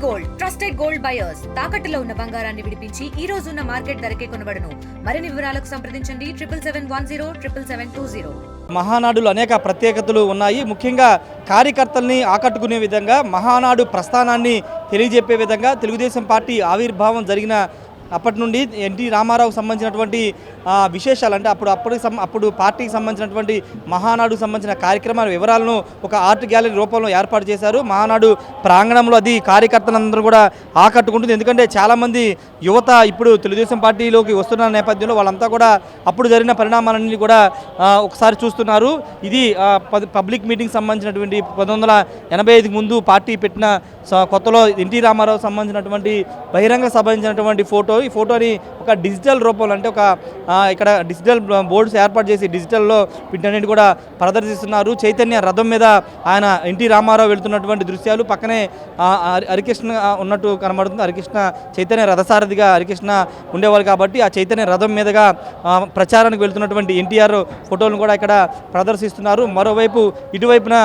Gold trusted gold buyers తాకట్టులో ఉన్న బంగారాన్ని విడిపించి ఈ రోజు ఉన్న మార్కెట్ ధరకే కొనబడును. మరిన్ని వివరాలకు సంప్రదించండి 7771077720. మహానాడులో అనేక ప్రత్యేకతలు ఉన్నాయి. ముఖ్యంగా కార్యకర్తల్ని ఆకట్టుకునే విధంగా మహానాడు ప్రస్థానాన్ని తెలియజెప్పే విధంగా తెలుగుదేశం పార్టీ ఆవిర్భావం జరిగిన అప్పటి నుండి ఎన్టీ రామారావుకు సంబంధించినటువంటి విశేషాలు అంటే అప్పుడు పార్టీకి సంబంధించినటువంటి మహానాడుకు సంబంధించిన కార్యక్రమాల వివరాలను ఒక ఆర్ట్ గ్యాలరీ రూపంలో ఏర్పాటు చేశారు. మహానాడు ప్రాంగణంలో అది కార్యకర్తలందరూ కూడా ఆకట్టుకుంటుంది. ఎందుకంటే చాలామంది యువత ఇప్పుడు తెలుగుదేశం పార్టీలోకి వస్తున్న నేపథ్యంలో వాళ్ళంతా కూడా అప్పుడు జరిగిన పరిణామాలన్నీ కూడా ఒకసారి చూస్తున్నారు. ఇది పబ్లిక్ మీటింగ్ సంబంధించినటువంటి 1985 ముందు పార్టీ పెట్టిన కొత్తలో ఎన్టీ రామారావు సంబంధించినటువంటి బహిరంగ సంబంధించినటువంటి ఫోటో. ఈ ఫోటోని ఒక డిజిటల్ రూపంలో అంటే ఒక ఇక్కడ డిజిటల్ బోర్డ్స్ ఏర్పాటు చేసి డిజిటల్లో వీటన్నిటి కూడా ప్రదర్శిస్తున్నారు. చైతన్య రథం మీద ఆయన ఎన్టీ రామారావు వెళుతున్నటువంటి దృశ్యాలు, పక్కనే హరికృష్ణ ఉన్నట్టు కనబడుతుంది. హరికృష్ణ చైతన్య రథసారథిగా హరికృష్ణ ఉండేవాళ్ళు కాబట్టి ఆ చైతన్య రథం మీదుగా ప్రచారానికి వెళ్తున్నటువంటి ఎన్టీఆర్ ఫోటోలను కూడా ఇక్కడ ప్రదర్శిస్తున్నారు. మరోవైపు ఇటువైపున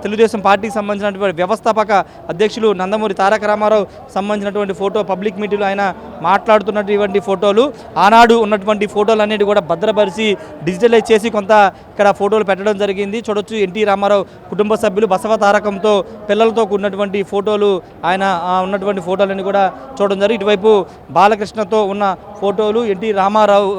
తెలుగుదేశం పార్టీకి సంబంధించినటువంటి వ్యవస్థాపక అధ్యక్షులు నందమూరి తారక రామారావు సంబంధించినటువంటి ఫోటో పబ్లిక్ మీటింగ్లో ఆయన మాట్లాడుతున్నటువంటి ఫోటోలు, ఆనాడు ఉన్నటువంటి ఫోటోలు అన్నిటి కూడా భద్రపరిచి డిజిటలైజ్ చేసి కొంత ఇక్కడ ఫోటోలు పెట్టడం జరిగింది. చూడొచ్చు ఎన్టీ రామారావు కుటుంబ సభ్యులు బసవ తారకంతో పిల్లలతో కూడినటువంటి ఫోటోలు, ఆయన ఉన్నటువంటి ఫోటోలన్నీ కూడా చూడడం జరిగింది. ఇటువైపు బాలకృష్ణతో ఉన్న ఫోటోలు, ఎన్టీ రామారావు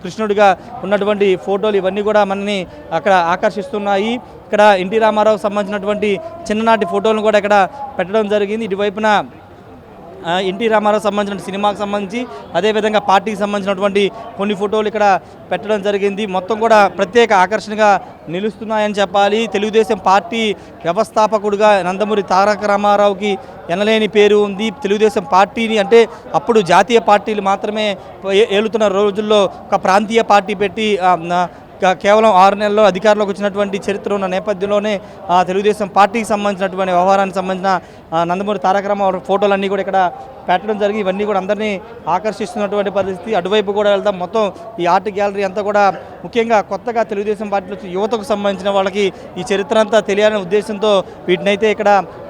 కృష్ణుడిగా ఉన్నటువంటి ఫోటోలు, ఇవన్నీ కూడా మనని అక్కడ ఆకర్షిస్తున్నాయి. ఇక్కడ ఎన్టీ రామారావు సంబంధించినటువంటి చిన్ననాటి ఫోటోలను కూడా ఇక్కడ పెట్టడం జరిగింది. ఇటువైపున ఎన్టీ రామారావు సంబంధించిన సినిమాకు సంబంధించి అదేవిధంగా పార్టీకి సంబంధించినటువంటి కొన్ని ఫోటోలు ఇక్కడ పెట్టడం జరిగింది. మొత్తం కూడా ప్రత్యేక ఆకర్షణగా నిలుస్తున్నాయని చెప్పాలి. తెలుగుదేశం పార్టీ వ్యవస్థాపకుడిగా నందమూరి తారక రామారావుకి ఎనలేని పేరు ఉంది. తెలుగుదేశం పార్టీని అంటే అప్పుడు జాతీయ పార్టీలు మాత్రమే ఏలుతున్న రోజుల్లో ఒక ప్రాంతీయ పార్టీ పెట్టి కేవలం 6 నెలల్లో అధికారంలోకి వచ్చినటువంటి చరిత్ర ఉన్న నేపథ్యంలోనే తెలుగుదేశం పార్టీకి సంబంధించినటువంటి వ్యవహారానికి సంబంధించిన నందమూరి తారక రామారావు ఫోటోలన్నీ కూడా ఇక్కడ పెట్టడం జరిగి ఇవన్నీ కూడా అందరినీ ఆకర్షిస్తున్నటువంటి పరిస్థితి. అటువైపు కూడా వెళ్తాం. మొత్తం ఈ ఆర్ట్ గ్యాలరీ అంతా కూడా ముఖ్యంగా కొత్తగా తెలుగుదేశం పార్టీలో యువతకు సంబంధించిన వాళ్ళకి ఈ చరిత్ర అంతా తెలియాలనే ఉద్దేశంతో వీటినైతే ఇక్కడ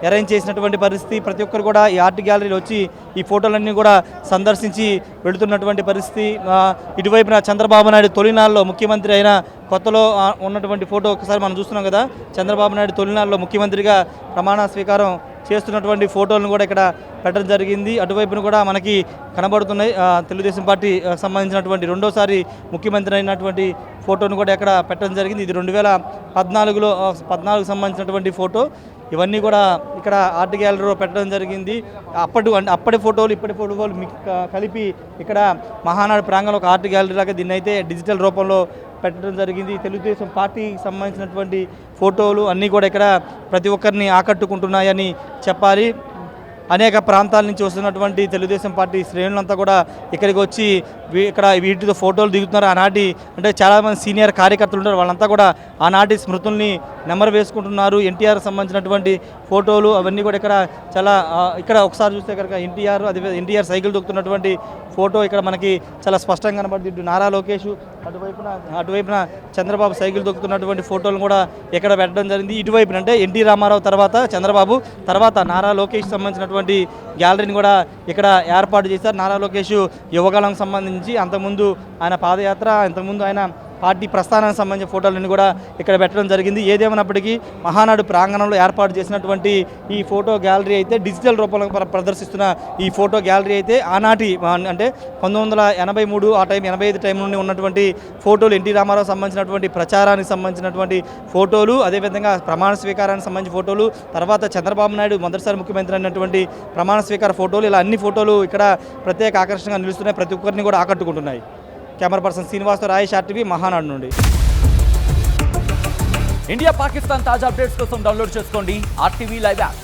అరేంజ్ చేసినటువంటి పరిస్థితి. ప్రతి ఒక్కరు కూడా ఈ ఆర్ట్ గ్యాలరీలో వచ్చి ఈ ఫోటోలన్నీ కూడా సందర్శించి వెళుతున్నటువంటి పరిస్థితి. ఇటువైపున చంద్రబాబు నాయుడు తొలినాళ్ళలో ముఖ్యమంత్రి అయిన కొత్తలో ఉన్నటువంటి ఫోటో ఒకసారి మనం చూస్తున్నాం కదా. చంద్రబాబు నాయుడు తొలినాళ్ళలో ముఖ్యమంత్రిగా ప్రమాణ స్వీకారం చేస్తున్నటువంటి ఫోటోలను కూడా ఇక్కడ పెట్టడం జరిగింది. అటువైపున కూడా మనకి కనబడుతున్నాయి. తెలుగుదేశం పార్టీ సంబంధించినటువంటి రెండోసారి ముఖ్యమంత్రి అయినటువంటి ఫోటోను కూడా ఇక్కడ పెట్టడం జరిగింది. ఇది 2014 సంబంధించినటువంటి ఫోటో. ఇవన్నీ కూడా ఇక్కడ ఆర్ట్ గ్యాలరీలో పెట్టడం జరిగింది. అప్పటి ఫోటోలు ఇప్పటి ఫోటోలు కలిపి ఇక్కడ మహానాడు ప్రాంగణంలో ఒక ఆర్ట్ గ్యాలరీ లాగా దీన్ని అయితే డిజిటల్ రూపంలో పెట్టడం జరిగింది. తెలుగుదేశం పార్టీకి సంబంధించినటువంటి ఫోటోలు అన్నీ కూడా ఇక్కడ ప్రతి ఒక్కరిని ఆకట్టుకుంటున్నాయని చెప్పాలి. అనేక ప్రాంతాల నుంచి వస్తున్నటువంటి తెలుగుదేశం పార్టీ శ్రేణులంతా కూడా ఇక్కడికి వచ్చి ఇక్కడ వీటితో ఫోటోలు దిగుతున్నారు. ఆనాటి అంటే చాలామంది సీనియర్ కార్యకర్తలు ఉంటారు, వాళ్ళంతా కూడా ఆనాటి స్మృతుల్ని నెమరు వేసుకుంటున్నారు. ఎన్టీఆర్ సంబంధించినటువంటి ఫోటోలు అవన్నీ కూడా ఇక్కడ ఒకసారి చూస్తే కనుక ఎన్టీఆర్ సైకిల్ దొక్కుతున్నటువంటి ఫోటో ఇక్కడ మనకి చాలా స్పష్టంగా కనబడుతుంది. నారా లోకేష్ అటువైపున చంద్రబాబు సైకిల్ దొక్కుతున్నటువంటి ఫోటోలు కూడా ఇక్కడ పెట్టడం జరిగింది. ఇటువైపున అంటే ఎన్టీ రామారావు తర్వాత చంద్రబాబు తర్వాత నారా లోకేష్ సంబంధించినటువంటి గ్యాలరీని కూడా ఇక్కడ ఏర్పాటు చేశారు. నారా లోకేష్ యువకాలం సంబంధించి అంతకుముందు ఆయన పాదయాత్ర, అంతకుముందు ఆయన పార్టీ ప్రస్థానానికి సంబంధించిన ఫోటోలన్నీ కూడా ఇక్కడ పెట్టడం జరిగింది. ఏదేమైనప్పటికీ మహానాడు ప్రాంగణంలో ఏర్పాటు చేసినటువంటి ఈ ఫోటో గ్యాలరీ అయితే డిజిటల్ రూపంలో ప్రదర్శిస్తున్న ఈ ఫోటో గ్యాలరీ అయితే ఆనాటి అంటే 1983 ఆ టైం 85 టైం నుండి ఉన్నటువంటి ఫోటోలు, ఎన్టీ రామారావు సంబంధించినటువంటి ప్రచారానికి సంబంధించినటువంటి ఫోటోలు, అదేవిధంగా ప్రమాణ స్వీకారానికి సంబంధించిన ఫోటోలు, తర్వాత చంద్రబాబు నాయుడు మొదటిసారి ముఖ్యమంత్రి అయినటువంటి ప్రమాణ స్వీకార ఫోటోలు, ఇలా అన్ని ఫోటోలు ఇక్కడ ప్రత్యేక ఆకర్షణగా నిలుస్తున్నాయి, ప్రతి ఒక్కరిని కూడా ఆకట్టుకుంటున్నాయి. Camera person శ్రీనివాస్తో Rayesh, RTV, Mahanadu నుండి. ఇండియా పాకిస్తాన్ తాజా అప్డేట్స్ కోసం డౌన్లోడ్ చేసుకోండి ఆర్టీవీ లైవ్ యాప్.